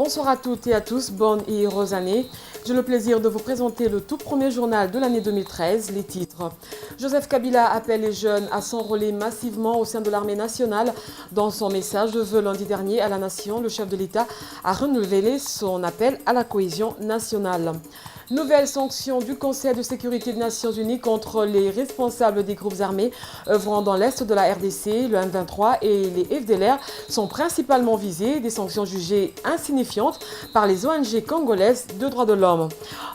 Bonsoir à toutes et à tous, bonne et heureuse année. J'ai le plaisir de vous présenter le tout premier journal de l'année 2013, les titres. Joseph Kabila appelle les jeunes à s'enrôler massivement au sein de l'armée nationale. Dans son message de vœux lundi dernier à la nation, le chef de l'État a renouvelé son appel à la cohésion nationale. Nouvelle sanction du Conseil de sécurité des Nations Unies contre les responsables des groupes armés œuvrant dans l'Est de la RDC, le M23 et les FDLR sont principalement visés, des sanctions jugées insignifiantes par les ONG congolaises de droits de l'homme.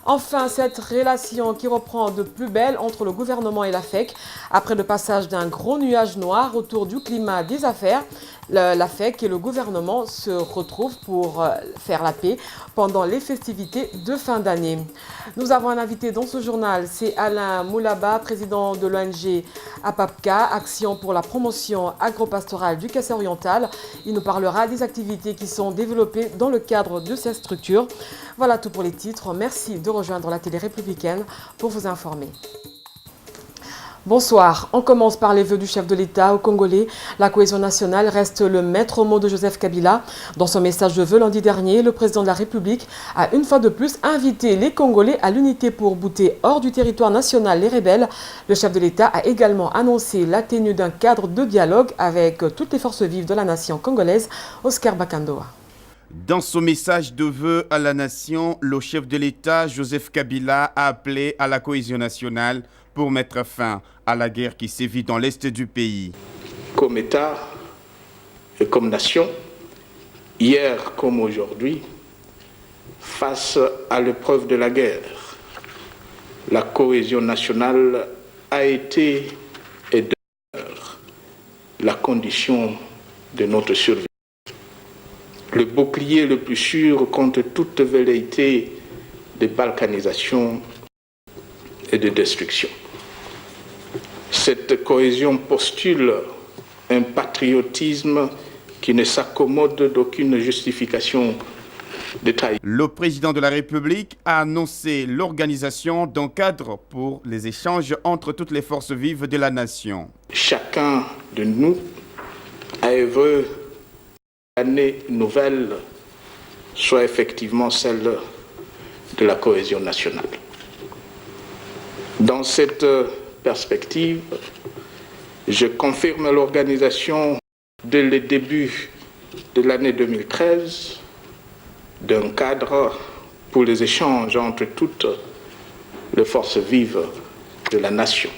Enfin, cette relation qui reprend de plus belle entre le gouvernement et la FEC, après le passage d'un gros nuage noir autour du climat des affaires, la FEC et le gouvernement se retrouvent pour faire la paix pendant les festivités de fin d'année. Nous avons un invité dans ce journal, c'est Alain Moulaba, président de l'ONG APAPCA, Action pour la promotion agropastorale du Kassai oriental. Il nous parlera des activités qui sont développées dans le cadre de cette structure. Voilà tout pour les titres. Merci de rejoindre la télé républicaine pour vous informer. Bonsoir. On commence par les vœux du chef de l'État aux Congolais. La cohésion nationale reste le maître mot de Joseph Kabila. Dans son message de vœux lundi dernier, le président de la République a une fois de plus invité les Congolais à l'unité pour bouter hors du territoire national les rebelles. Le chef de l'État a également annoncé la tenue d'un cadre de dialogue avec toutes les forces vives de la nation congolaise. Oscar Bakandoa. Dans son message de vœux à la nation, le chef de l'État, Joseph Kabila, a appelé à la cohésion nationale pour mettre fin à la guerre qui sévit dans l'est du pays. Comme État et comme nation, hier comme aujourd'hui, face à l'épreuve de la guerre, la cohésion nationale a été et demeure la condition de notre survie. Le bouclier le plus sûr contre toute velléité de balkanisation et de destruction. Cette cohésion postule un patriotisme qui ne s'accommode d'aucune justification de trahison. Le président de la République a annoncé l'organisation d'un cadre pour les échanges entre toutes les forces vives de la nation. Chacun de nous a œuvré que l'année nouvelle soit effectivement celle de la cohésion nationale. Dans cette perspective, je confirme l'organisation dès le début de l'année 2013 d'un cadre pour les échanges entre toutes les forces vives de la nation.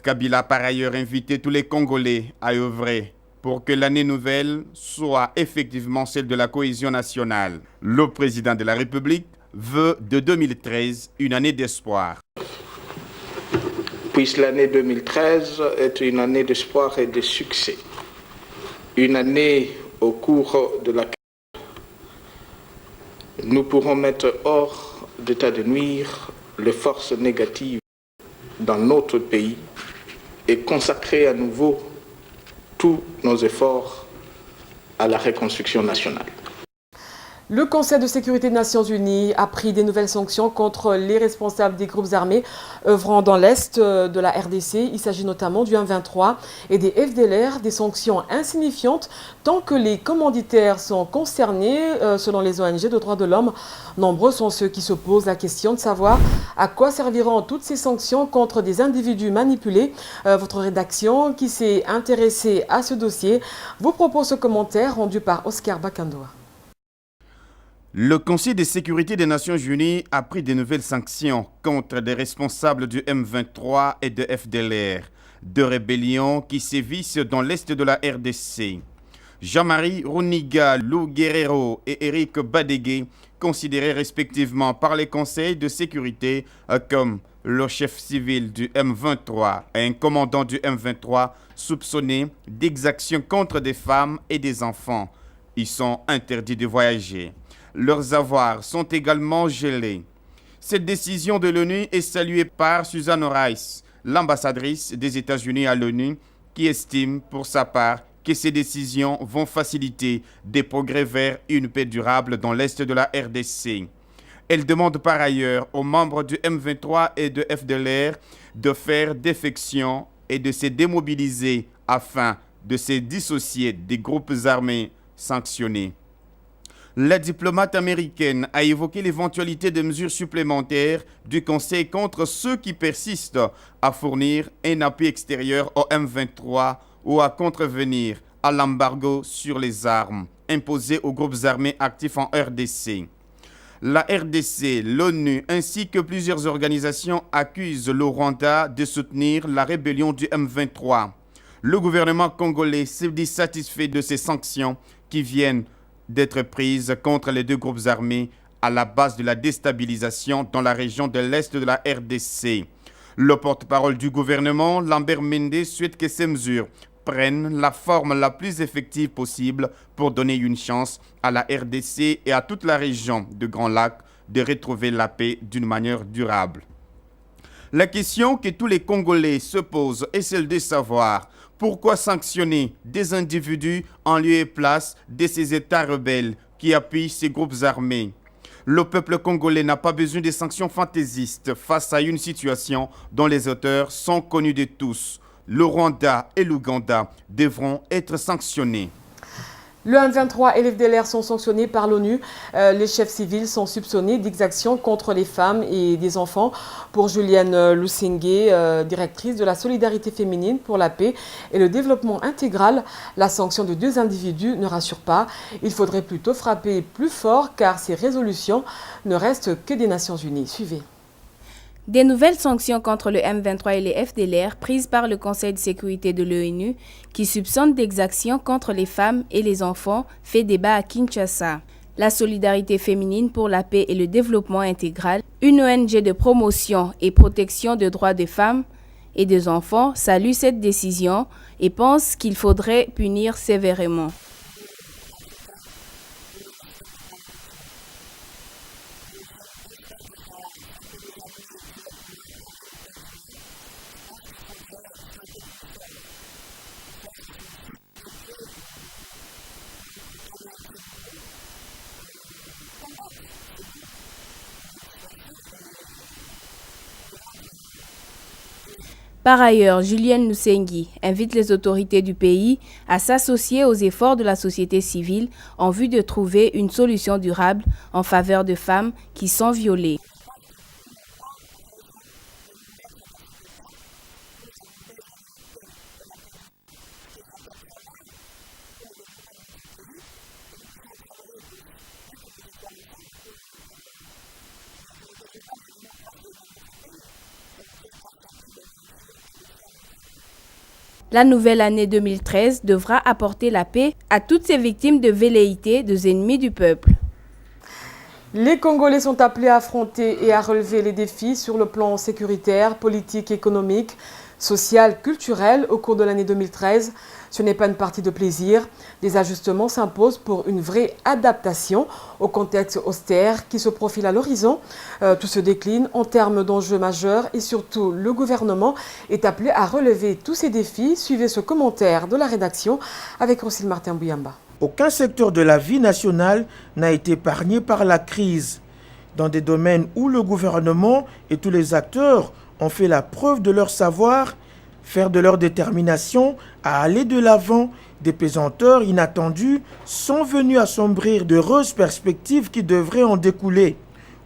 Kabila a par ailleurs invité tous les Congolais à œuvrer pour que l'année nouvelle soit effectivement celle de la cohésion nationale. Le président de la République veut de 2013 une année d'espoir. Puisse l'année 2013 être une année d'espoir et de succès. Une année au cours de laquelle nous pourrons mettre hors d'état de nuire les forces négatives dans notre pays et consacrer à nouveau tous nos efforts à la reconstruction nationale. Le Conseil de sécurité des Nations Unies a pris des nouvelles sanctions contre les responsables des groupes armés œuvrant dans l'Est de la RDC. Il s'agit notamment du M23 et des FDLR, des sanctions insignifiantes tant que les commanditaires sont concernés selon les ONG de droits de l'homme. Nombreux sont ceux qui se posent la question de savoir à quoi serviront toutes ces sanctions contre des individus manipulés. Votre rédaction qui s'est intéressée à ce dossier vous propose ce commentaire rendu par Oscar Bakandoa. Le Conseil de sécurité des Nations Unies a pris de nouvelles sanctions contre des responsables du M23 et de FDLR, deux rébellions qui sévissent dans l'est de la RDC. Jean-Marie Runiga, Lou Guerrero et Eric Badégué, considérés respectivement par les conseils de sécurité comme le chef civil du M23 et un commandant du M23 soupçonnés d'exactions contre des femmes et des enfants. Ils sont interdits de voyager. Leurs avoirs sont également gelés. Cette décision de l'ONU est saluée par Susan Rice, l'ambassadrice des États-Unis à l'ONU, qui estime pour sa part que ces décisions vont faciliter des progrès vers une paix durable dans l'est de la RDC. Elle demande par ailleurs aux membres du M23 et de FDLR de faire défection et de se démobiliser afin de se dissocier des groupes armés sanctionnés. La diplomate américaine a évoqué l'éventualité de mesures supplémentaires du Conseil contre ceux qui persistent à fournir un appui extérieur au M23 ou à contrevenir à l'embargo sur les armes imposé aux groupes armés actifs en RDC. La RDC, l'ONU ainsi que plusieurs organisations accusent le Rwanda de soutenir la rébellion du M23. Le gouvernement congolais se dit satisfait de ces sanctions qui viennent d'être prises contre les deux groupes armés à la base de la déstabilisation dans la région de l'Est de la RDC. Le porte-parole du gouvernement, Lambert Mende, souhaite que ces mesures prennent la forme la plus effective possible pour donner une chance à la RDC et à toute la région de Grand Lac de retrouver la paix d'une manière durable. La question que tous les Congolais se posent est celle de savoir pourquoi sanctionner des individus en lieu et place de ces États rebelles qui appuient ces groupes armés. Le peuple congolais n'a pas besoin de sanctions fantaisistes face à une situation dont les auteurs sont connus de tous. Le Rwanda et l'Ouganda devront être sanctionnés. Le M23 et l'FDLR sont sanctionnés par l'ONU. Les chefs civils sont soupçonnés d'exactions contre les femmes et des enfants. Pour Julienne Lusenge, directrice de la solidarité féminine pour la paix et le développement intégral, la sanction de 2 individus ne rassure pas. Il faudrait plutôt frapper plus fort car ces résolutions ne restent que des Nations Unies. Suivez. Des nouvelles sanctions contre le M23 et les FDLR prises par le Conseil de sécurité de l'ONU qui soupçonnent d'exactions contre les femmes et les enfants fait débat à Kinshasa. La solidarité féminine pour la paix et le développement intégral, une ONG de promotion et protection des droits des femmes et des enfants, salue cette décision et pense qu'il faudrait punir sévèrement. Par ailleurs, Julienne Lusenge invite les autorités du pays à s'associer aux efforts de la société civile en vue de trouver une solution durable en faveur de femmes qui sont violées. La nouvelle année 2013 devra apporter la paix à toutes ces victimes de velléités des ennemis du peuple. Les Congolais sont appelés à affronter et à relever les défis sur le plan sécuritaire, politique, économique, social, culturel au cours de l'année 2013. Ce n'est pas une partie de plaisir. Des ajustements s'imposent pour une vraie adaptation au contexte austère qui se profile à l'horizon. Tout se décline en termes d'enjeux majeurs et surtout le gouvernement est appelé à relever tous ces défis. Suivez ce commentaire de la rédaction avec Roselyne Martin-Bouyamba. Aucun secteur de la vie nationale n'a été épargné par la crise. Dans des domaines où le gouvernement et tous les acteurs ont fait la preuve de leur savoir, faire de leur détermination à aller de l'avant, des pesanteurs inattendus sont venus assombrir d'heureuses perspectives qui devraient en découler.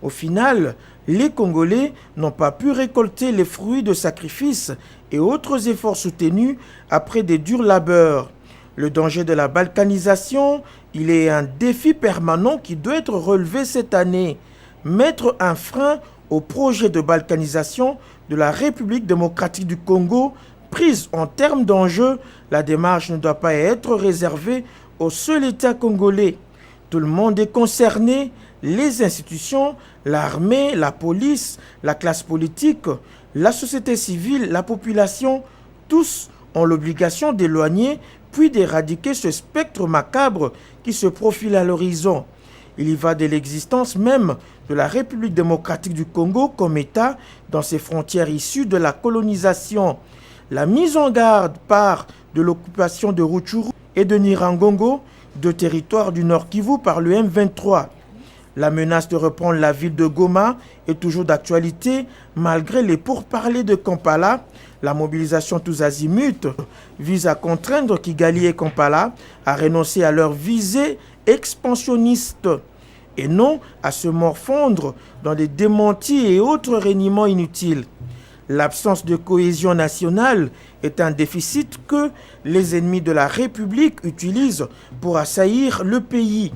Au final, les Congolais n'ont pas pu récolter les fruits de sacrifices et autres efforts soutenus après des durs labeurs. Le danger de la balkanisation, il est un défi permanent qui doit être relevé cette année. Mettre un frein au projet de balkanisation de la République démocratique du Congo, prise en termes d'enjeux, la démarche ne doit pas être réservée au seul État congolais. Tout le monde est concerné, les institutions, l'armée, la police, la classe politique, la société civile, la population, tous ont l'obligation d'éloigner puis d'éradiquer ce spectre macabre qui se profile à l'horizon. Il y va de l'existence même de la République démocratique du Congo comme État dans ses frontières issues de la colonisation. La mise en garde part de l'occupation de Rutshuru et de Nyiragongo, deux territoires du Nord Kivu par le M23. La menace de reprendre la ville de Goma est toujours d'actualité malgré les pourparlers de Kampala. La mobilisation tous azimuts vise à contraindre Kigali et Kampala à renoncer à leurs visées expansionnistes et non à se morfondre dans des démentis et autres reniements inutiles. L'absence de cohésion nationale est un déficit que les ennemis de la République utilisent pour assaillir le pays.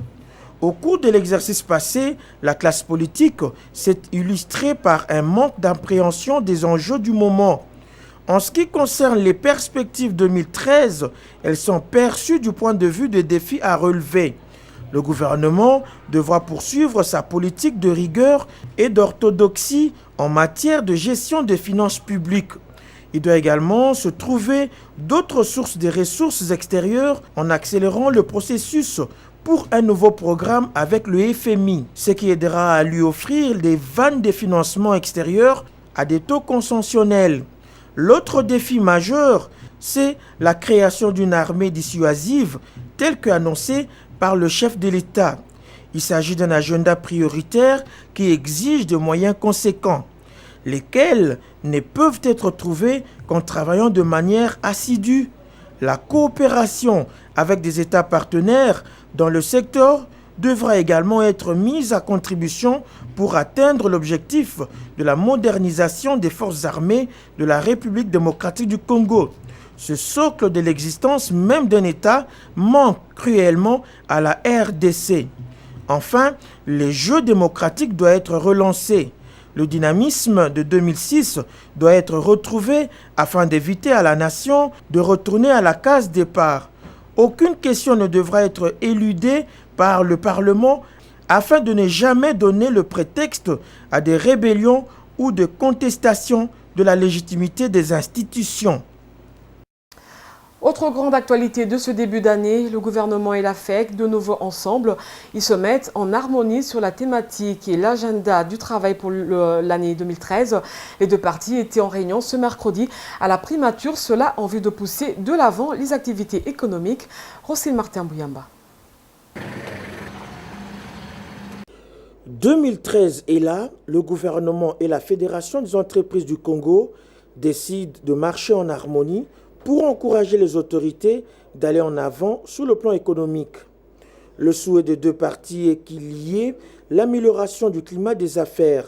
Au cours de l'exercice passé, la classe politique s'est illustrée par un manque d'appréhension des enjeux du moment. En ce qui concerne les perspectives 2013, elles sont perçues du point de vue des défis à relever. Le gouvernement devra poursuivre sa politique de rigueur et d'orthodoxie en matière de gestion des finances publiques. Il doit également se trouver d'autres sources de ressources extérieures en accélérant le processus pour un nouveau programme avec le FMI, ce qui aidera à lui offrir des vannes de financement extérieurs à des taux conventionnels. L'autre défi majeur, c'est la création d'une armée dissuasive telle qu'annoncée par le chef de l'État. Il s'agit d'un agenda prioritaire qui exige des moyens conséquents, lesquels ne peuvent être trouvés qu'en travaillant de manière assidue. La coopération avec des États partenaires dans le secteur devra également être mise à contribution pour atteindre l'objectif de la modernisation des forces armées de la République démocratique du Congo. Ce socle de l'existence même d'un État manque cruellement à la RDC. Enfin, les jeux démocratiques doivent être relancés. Le dynamisme de 2006 doit être retrouvé afin d'éviter à la nation de retourner à la case départ. Aucune question ne devra être éludée par le Parlement afin de ne jamais donner le prétexte à des rébellions ou de contestation de la légitimité des institutions. Autre grande actualité de ce début d'année, le gouvernement et la FEC, de nouveau ensemble, ils se mettent en harmonie sur la thématique et l'agenda du travail pour l'année 2013. Les deux parties étaient en réunion ce mercredi à la primature, cela en vue de pousser de l'avant les activités économiques. Roselyne Martin-Bouyamba. 2013 est là, le gouvernement et la Fédération des entreprises du Congo décident de marcher en harmonie pour encourager les autorités d'aller en avant sur le plan économique. Le souhait des deux parties est qu'il y ait l'amélioration du climat des affaires.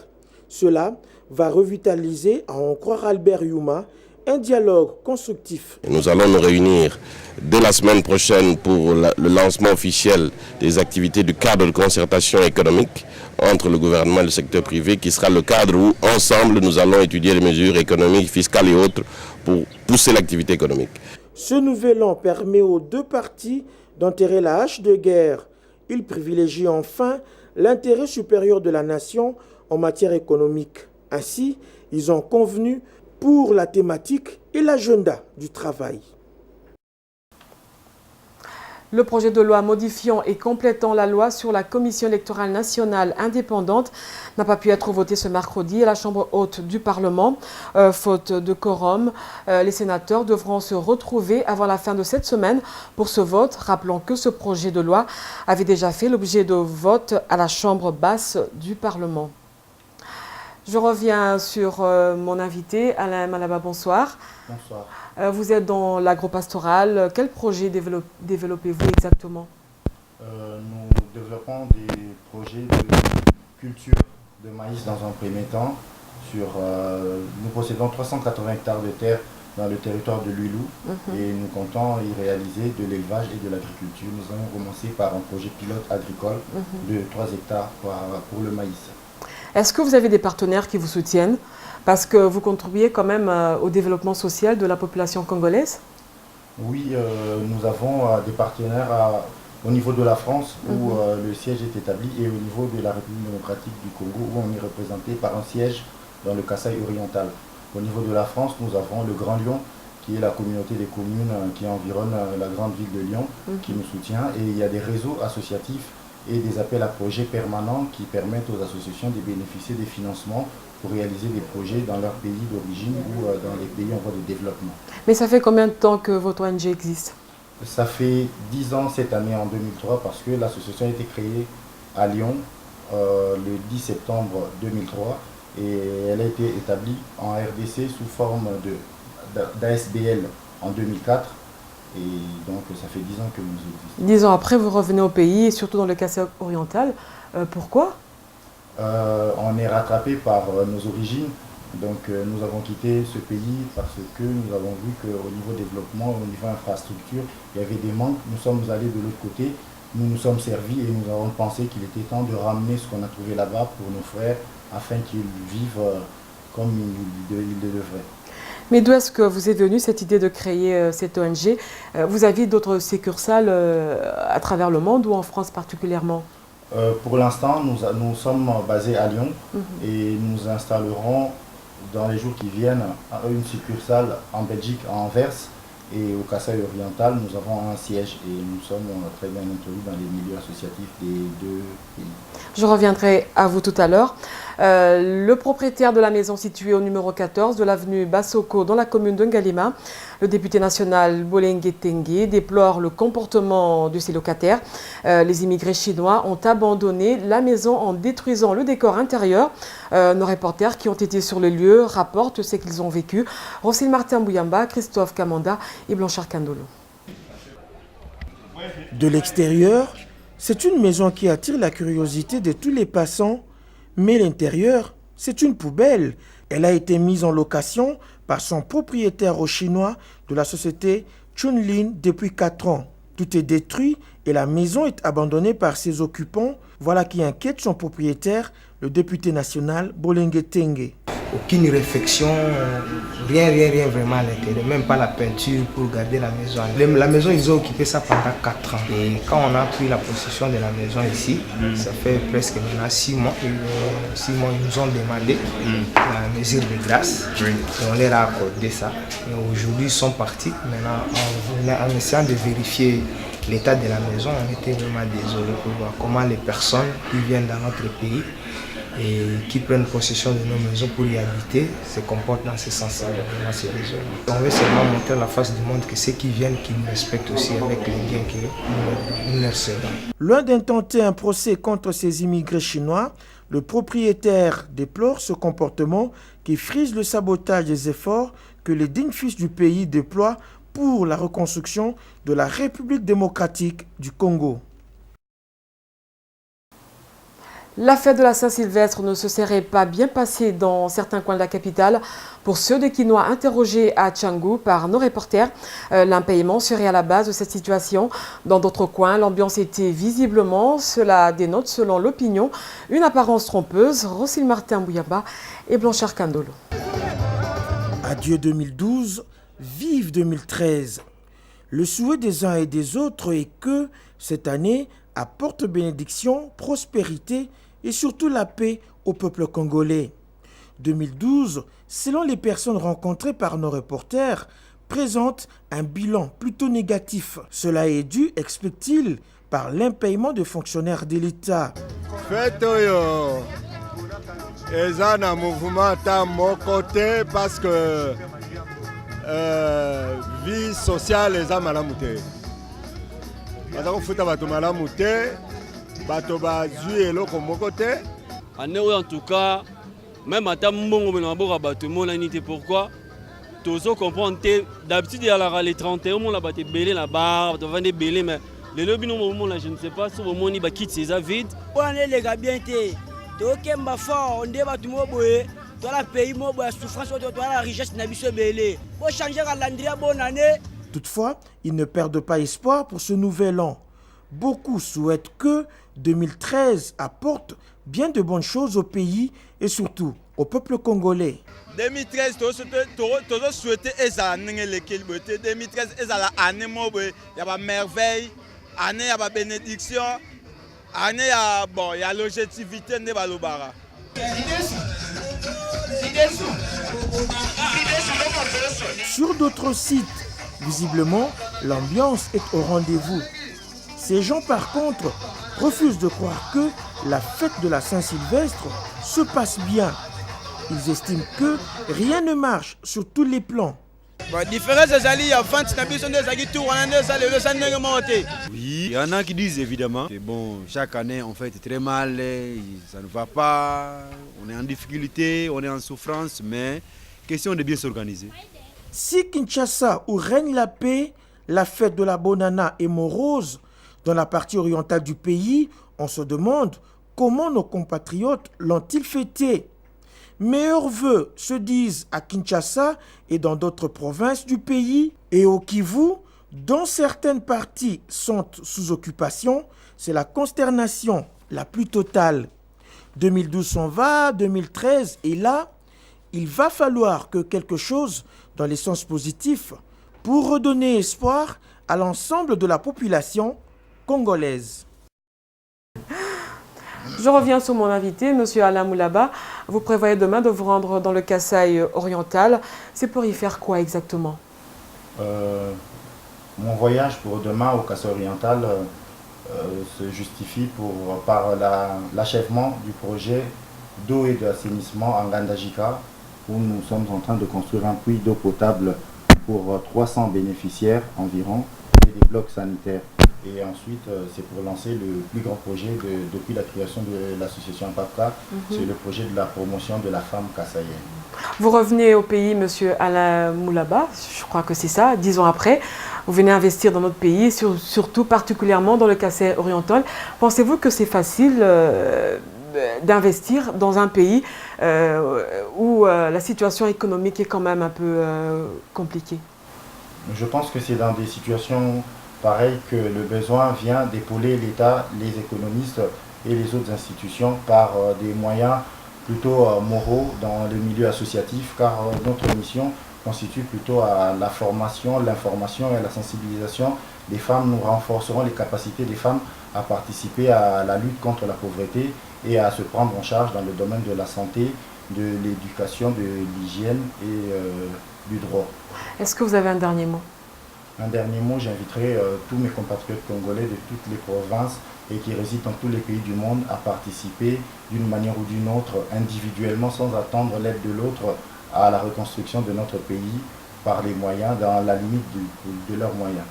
Cela va revitaliser, à en croire Albert Yuma, un dialogue constructif. Nous allons nous réunir dès la semaine prochaine pour le lancement officiel des activités du cadre de concertation économique entre le gouvernement et le secteur privé, qui sera le cadre où, ensemble, nous allons étudier les mesures économiques, fiscales et autres pour pousser l'activité économique. Ce nouvel an permet aux deux parties d'enterrer la hache de guerre. Il privilégie enfin l'intérêt supérieur de la nation en matière économique. Ainsi, ils ont convenu pour la thématique et l'agenda du travail. Le projet de loi modifiant et complétant la loi sur la Commission électorale nationale indépendante n'a pas pu être voté ce mercredi à la Chambre haute du Parlement. Faute de quorum, les sénateurs devront se retrouver avant la fin de cette semaine pour ce vote. Rappelons que ce projet de loi avait déjà fait l'objet de vote à la Chambre basse du Parlement. Je reviens sur mon invité, Alain Malaba, bonsoir. Bonsoir. Vous êtes dans l'agro-pastoral. Quel projet développez-vous exactement? Nous développons des projets de culture de maïs dans un premier temps. Nous possédons 380 hectares de terre dans le territoire de Luilou et nous comptons y réaliser de l'élevage et de l'agriculture. Nous allons commencer par un projet pilote agricole de 3 hectares pour le maïs. Est-ce que vous avez des partenaires qui vous soutiennent? Parce que vous contribuez quand même au développement social de la population congolaise? Oui, nous avons des partenaires au niveau de la France où le siège est établi et au niveau de la République démocratique du Congo où on est représenté par un siège dans le Kasaï oriental. Au niveau de la France, nous avons le Grand Lyon qui est la communauté des communes qui environne la grande ville de Lyon qui nous soutient, et il y a des réseaux associatifs et des appels à projets permanents qui permettent aux associations de bénéficier des financements pour réaliser des projets dans leur pays d'origine ou dans les pays en voie de développement. Mais ça fait combien de temps que votre ONG existe? Ça fait 10 ans cette année, en 2003, parce que l'association a été créée à Lyon le 10 septembre 2003 et elle a été établie en RDC sous forme d'ASBL en 2004 Et donc ça fait 10 ans que nous existons. 10 ans après, vous revenez au pays, et surtout dans le Kasaï oriental. Pourquoi? On est rattrapé par nos origines. Donc nous avons quitté ce pays parce que nous avons vu qu'au niveau développement, au niveau infrastructure, il y avait des manques. Nous sommes allés de l'autre côté, nous nous sommes servis et nous avons pensé qu'il était temps de ramener ce qu'on a trouvé là-bas pour nos frères afin qu'ils vivent comme ils le devraient. Mais d'où est-ce que vous est venue cette idée de créer cette ONG? Vous avez d'autres succursales à travers le monde ou en France particulièrement? Pour l'instant, nous sommes basés à Lyon et nous installerons dans les jours qui viennent une succursale en Belgique, à Anvers, et au Kasaï oriental, nous avons un siège et nous sommes très bien introduits dans les milieux associatifs des deux pays. Je reviendrai à vous tout à l'heure. Le propriétaire de la maison située au numéro 14 de l'avenue Bassoko dans la commune de Ngalima, le député national Bolenge Tengue, déplore le comportement de ses locataires. Les immigrés chinois ont abandonné la maison en détruisant le décor intérieur. Nos reporters qui ont été sur le lieu rapportent ce qu'ils ont vécu. Roselyne Martin Bouyamba, Christophe Kamanda et Blanchard Kandolo. De l'extérieur, c'est une maison qui attire la curiosité de tous les passants, mais l'intérieur, c'est une poubelle. Elle a été mise en location par son propriétaire au chinois de la société Chunlin depuis 4 ans. Tout est détruit et la maison est abandonnée par ses occupants. Voilà qui inquiète son propriétaire, le député national Bolenge Tengue. Aucune réflexion, rien vraiment à l'intérieur, même pas la peinture pour garder la maison. La maison, ils ont occupé ça pendant 4 ans. Et quand on a pris la possession de la maison ici, ça fait presque maintenant 6 mois. 6 mois, ils nous ont demandé la mesure de grâce. Et on leur a accordé ça. Et aujourd'hui, ils sont partis. Maintenant, en essayant de vérifier l'état de la maison, on était vraiment désolé pour voir comment les personnes qui viennent dans notre pays et qui prennent possession de nos maisons pour y habiter se comportent dans ce sens-là. On veut seulement montrer à la face du monde que ceux qui viennent, qui nous respectent aussi avec les biens que nous leur cédons. Loin d'intenter un procès contre ces immigrés chinois, le propriétaire déplore ce comportement qui frise le sabotage des efforts que les dignes fils du pays déploient pour la reconstruction de la République démocratique du Congo. La fête de la Saint-Sylvestre ne se serait pas bien passée dans certains coins de la capitale. Pour ceux des Quinois interrogés à Tchangou par nos reporters, l'impayement serait à la base de cette situation. Dans d'autres coins, l'ambiance était visiblement, cela dénote selon l'opinion, une apparence trompeuse. Roselyne Martin Bouyamba et Blanchard Kandolo. Adieu 2012, vive 2013. Le souhait des uns et des autres est que cette année apporte bénédiction, prospérité et surtout la paix au peuple congolais. 2012, selon les personnes rencontrées par nos reporters, présente un bilan plutôt négatif. Cela est dû, explique-t-il, par l'impayement de fonctionnaires de l'État. Fête eza na mouvement à mon côté parce que vie sociale eza malamu te. Baza kofuta bato malamu te, bato bazwi eloko moko te. En tout cas, même à Tambongo, pourquoi Tozo comprend d'habitude il y a les 31 on a battu belé la barre, on va des belé mais les lobbies non là je ne sais pas si au moment il va quitter ça vide. On est les gars bien té. To kemba fort, on débat tout mo boye. Toi la pays mo boye souffrance toi la richesse na biso belé. Pour changer à l'andria bonne année. Toutefois, ils ne perdent pas espoir pour ce nouvel an. Beaucoup souhaitent que 2013 apporte bien de bonnes choses au pays et surtout au peuple congolais. 2013, tu as souhaité que 2013 est la année il y a merveille, année il y a bénédiction, année il y a l'objectivité de Balobara. Sur d'autres sites, visiblement, l'ambiance est au rendez-vous. Ces gens, par contre, refusent de croire que la fête de la Saint-Sylvestre se passe bien. Ils estiment que rien ne marche sur tous les plans. Oui, il y en a qui disent évidemment que bon, chaque année on fait très mal, ça ne va pas, on est en difficulté, on est en souffrance, mais question de bien s'organiser. Si Kinshasa où règne la paix, la fête de la Bonana est morose dans la partie orientale du pays, on se demande comment nos compatriotes l'ont-ils fêté. Meilleurs vœux se disent à Kinshasa et dans d'autres provinces du pays. Et au Kivu, dont certaines parties sont sous occupation, c'est la consternation la plus totale. 2012 s'en va, 2013 est là. Il va falloir que quelque chose dans les sens positifs pour redonner espoir à l'ensemble de la population congolaise. Je reviens sur mon invité, M. Alain Moulaba. Vous prévoyez demain de vous rendre dans le Kasaï oriental. C'est pour y faire quoi exactement? Mon voyage pour demain au Kasaï oriental se justifie par l'achèvement du projet d'eau et d'assainissement en Gandajika, où nous sommes en train de construire un puits d'eau potable pour 300 bénéficiaires environ et des blocs sanitaires. Et ensuite, c'est pour lancer le plus grand projet depuis la création de l'association APAPCA, c'est le projet de la promotion de la femme kassaïenne. Vous revenez au pays, M. Alain Moulaba, je crois que c'est ça, 10 ans après. Vous venez investir dans notre pays, surtout particulièrement dans le Kasaï oriental. Pensez-vous que c'est facile d'investir dans un pays où la situation économique est quand même un peu compliquée? Je pense que c'est dans des situations pareilles que le besoin vient d'épauler l'État, les économistes et les autres institutions par des moyens plutôt moraux dans le milieu associatif, car notre mission constitue plutôt à la formation, l'information et à la sensibilisation des femmes. Nous renforcerons les capacités des femmes à participer à la lutte contre la pauvreté et à se prendre en charge dans le domaine de la santé, de l'éducation, de l'hygiène et du droit. Est-ce que vous avez un dernier mot? Un dernier mot, j'inviterai tous mes compatriotes congolais de toutes les provinces et qui résident dans tous les pays du monde à participer d'une manière ou d'une autre, individuellement, sans attendre l'aide de l'autre, à la reconstruction de notre pays par les moyens, dans la limite de leurs moyens.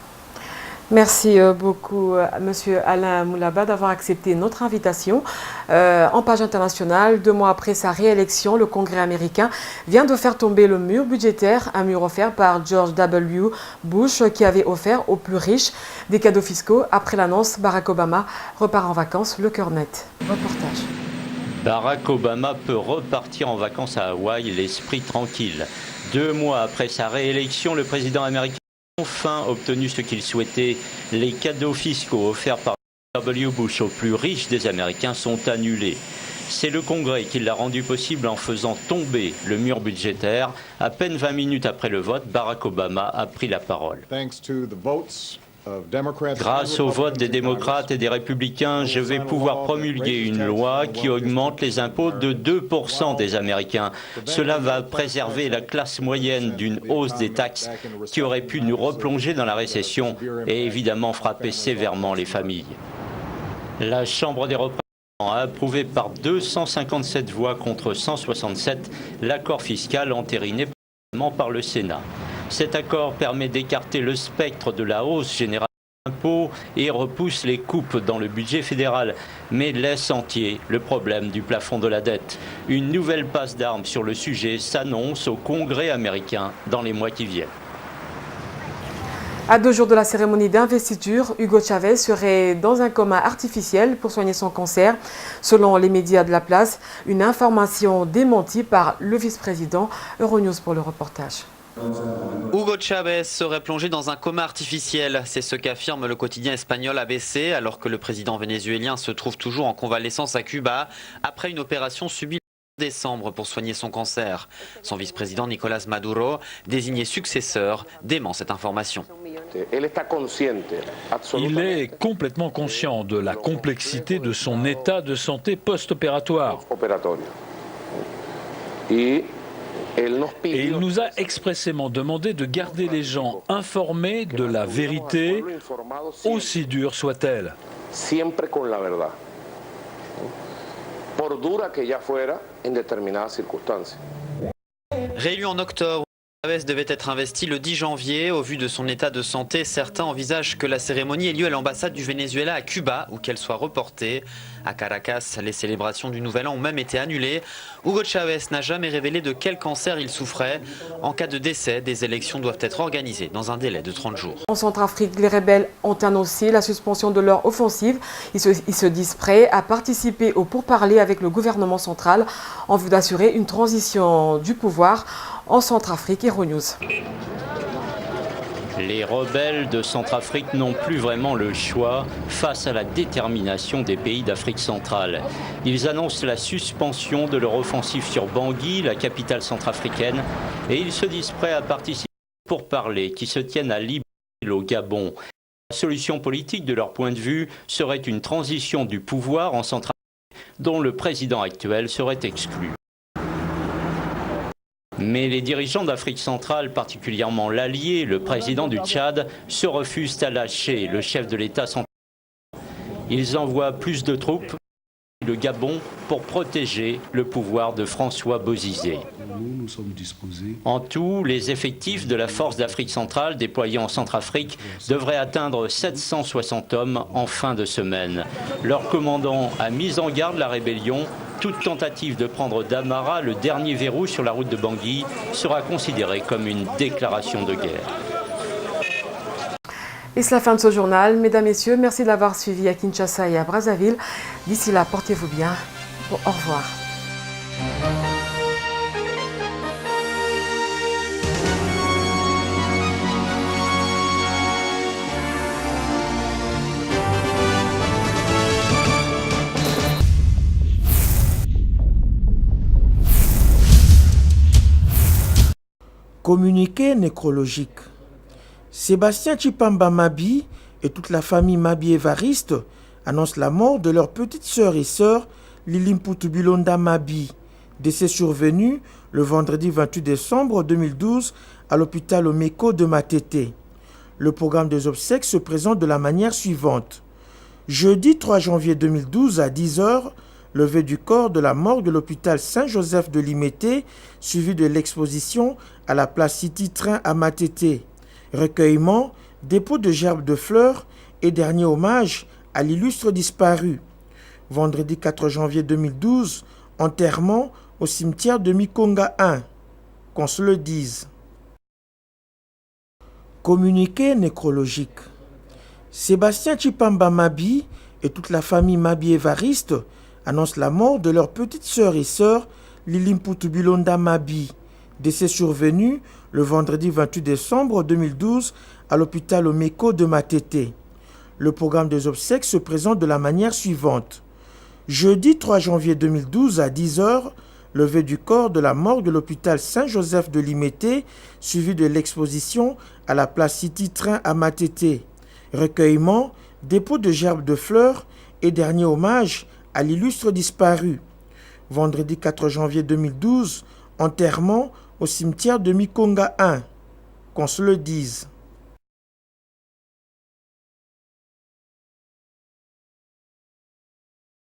Merci beaucoup, M. Alain Moulaba, d'avoir accepté notre invitation. En page internationale, 2 mois après sa réélection, le Congrès américain vient de faire tomber le mur budgétaire, un mur offert par George W. Bush, qui avait offert aux plus riches des cadeaux fiscaux. Après l'annonce, Barack Obama repart en vacances, le cœur net. Reportage. Barack Obama peut repartir en vacances à Hawaï, l'esprit tranquille. 2 mois après sa réélection, le président américain a enfin obtenu ce qu'il souhaitait. Les cadeaux fiscaux offerts par W. Bush aux plus riches des Américains sont annulés. C'est le Congrès qui l'a rendu possible en faisant tomber le mur budgétaire. À peine 20 minutes après le vote, Barack Obama a pris la parole. Grâce au vote des démocrates et des républicains, je vais pouvoir promulguer une loi qui augmente les impôts de 2% des Américains. Cela va préserver la classe moyenne d'une hausse des taxes qui aurait pu nous replonger dans la récession et évidemment frapper sévèrement les familles. La Chambre des représentants a approuvé par 257 voix contre 167 l'accord fiscal entériné par le Sénat. Cet accord permet d'écarter le spectre de la hausse générale des impôts et repousse les coupes dans le budget fédéral, mais laisse entier le problème du plafond de la dette. Une nouvelle passe d'armes sur le sujet s'annonce au Congrès américain dans les mois qui viennent. À 2 jours de la cérémonie d'investiture, Hugo Chavez serait dans un coma artificiel pour soigner son cancer. Selon les médias de la place, une information démentie par le vice-président. Euronews pour le reportage. Hugo Chavez serait plongé dans un coma artificiel. C'est ce qu'affirme le quotidien espagnol ABC, alors que le président vénézuélien se trouve toujours en convalescence à Cuba après une opération subie en décembre pour soigner son cancer. Son vice-président Nicolas Maduro, désigné successeur, dément cette information. Il est complètement conscient de la complexité de son état de santé post-opératoire. Et il nous a expressément demandé de garder les gens informés de la vérité, aussi dure soit-elle. Réélu en octobre, Chávez devait être investi le 10 janvier. Au vu de son état de santé, certains envisagent que la cérémonie ait lieu à l'ambassade du Venezuela à Cuba ou qu'elle soit reportée. À Caracas, les célébrations du Nouvel An ont même été annulées. Hugo Chávez n'a jamais révélé de quel cancer il souffrait. En cas de décès, des élections doivent être organisées dans un délai de 30 jours. En Centrafrique, les rebelles ont annoncé la suspension de leur offensive. Ils se disent prêts à participer au pourparlers avec le gouvernement central en vue d'assurer une transition du pouvoir en Centrafrique. Euronews. Les rebelles de Centrafrique n'ont plus vraiment le choix face à la détermination des pays d'Afrique centrale. Ils annoncent la suspension de leur offensive sur Bangui, la capitale centrafricaine, et ils se disent prêts à participer aux pourparlers qui se tiennent à Libreville au Gabon. La solution politique de leur point de vue serait une transition du pouvoir en Centrafrique dont le président actuel serait exclu. Mais les dirigeants d'Afrique centrale, particulièrement l'allié, le président du Tchad, se refusent à lâcher le chef de l'État central. Ils envoient plus de troupes le Gabon pour protéger le pouvoir de François Bozizé. Nous sommes disposés. En tout, les effectifs de la force d'Afrique centrale déployés en Centrafrique devraient atteindre 760 hommes en fin de semaine. Leur commandant a mis en garde la rébellion. Toute tentative de prendre Damara, le dernier verrou sur la route de Bangui, sera considérée comme une déclaration de guerre. Et c'est la fin de ce journal. Mesdames, Messieurs, merci de l'avoir suivi à Kinshasa et à Brazzaville. D'ici là, portez-vous bien. Au revoir. Communiqué nécrologique. Sébastien Tshipamba Mabi et toute la famille Mabi Évariste annoncent la mort de leur petite sœur et sœur Lili Mputu Bilonda Mabi, décès survenu le vendredi 28 décembre 2012 à l'hôpital Omeko de Matete. Le programme des obsèques se présente de la manière suivante. Jeudi 3 janvier 2012 à 10h, levée du corps de la morgue de l'hôpital Saint-Joseph de Limete, suivi de l'exposition à la place City Train à Matete. Recueillement, dépôt de gerbes de fleurs et dernier hommage à l'illustre disparu. Vendredi 4 janvier 2012, enterrement au cimetière de Mikonga 1. Qu'on se le dise. Communiqué nécrologique. Sébastien Tshipamba Mabi et toute la famille Mabi Évariste annoncent la mort de leur petite sœur et sœur Lili Mputu Bilonda Mabi, décès survenu le vendredi 28 décembre 2012 à l'hôpital Omeko de Matete. Le programme des obsèques se présente de la manière suivante. Jeudi 3 janvier 2012 à 10h, levée du corps de la morgue de l'hôpital Saint-Joseph de Limete, suivi de l'exposition à la place City Train à Matete. Recueillement, dépôt de gerbes de fleurs et dernier hommage à l'illustre disparu. Vendredi 4 janvier 2012, enterrement au cimetière de Mikonga 1. Qu'on se le dise.